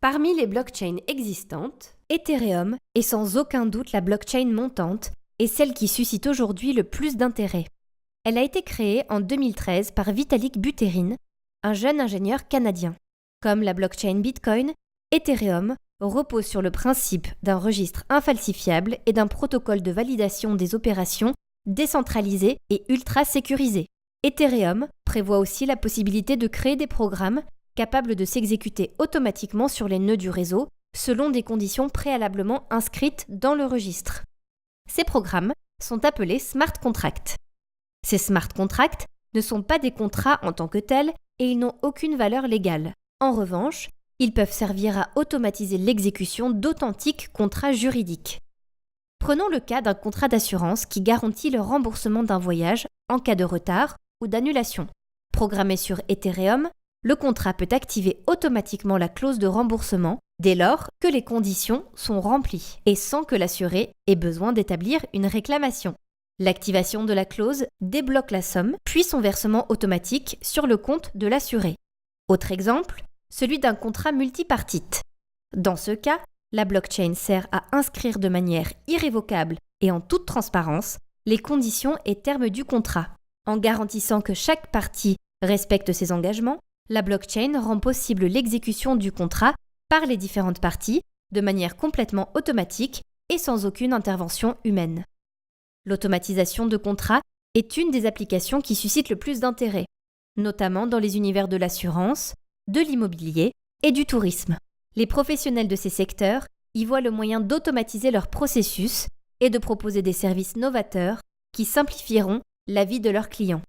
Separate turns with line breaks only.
Parmi les blockchains existantes, Ethereum est sans aucun doute la blockchain montante et celle qui suscite aujourd'hui le plus d'intérêt. Elle a été créée en 2013 par Vitalik Buterin, un jeune ingénieur canadien. Comme la blockchain Bitcoin, Ethereum repose sur le principe d'un registre infalsifiable et d'un protocole de validation des opérations décentralisé et ultra sécurisé. Ethereum prévoit aussi la possibilité de créer des programmes capables de s'exécuter automatiquement sur les nœuds du réseau selon des conditions préalablement inscrites dans le registre. Ces programmes sont appelés smart contracts. Ces smart contracts ne sont pas des contrats en tant que tels et ils n'ont aucune valeur légale. En revanche, ils peuvent servir à automatiser l'exécution d'authentiques contrats juridiques. Prenons le cas d'un contrat d'assurance qui garantit le remboursement d'un voyage en cas de retard ou d'annulation. Programmé sur Ethereum, le contrat peut activer automatiquement la clause de remboursement dès lors que les conditions sont remplies et sans que l'assuré ait besoin d'établir une réclamation. L'activation de la clause débloque la somme puis son versement automatique sur le compte de l'assuré. Autre exemple, celui d'un contrat multipartite. Dans ce cas, la blockchain sert à inscrire de manière irrévocable et en toute transparence les conditions et termes du contrat. En garantissant que chaque partie respecte ses engagements, la blockchain rend possible l'exécution du contrat par les différentes parties de manière complètement automatique et sans aucune intervention humaine. L'automatisation de contrats est une des applications qui suscite le plus d'intérêt, notamment dans les univers de l'assurance, de l'immobilier et du tourisme. Les professionnels de ces secteurs y voient le moyen d'automatiser leurs processus et de proposer des services novateurs qui simplifieront la vie de leurs clients.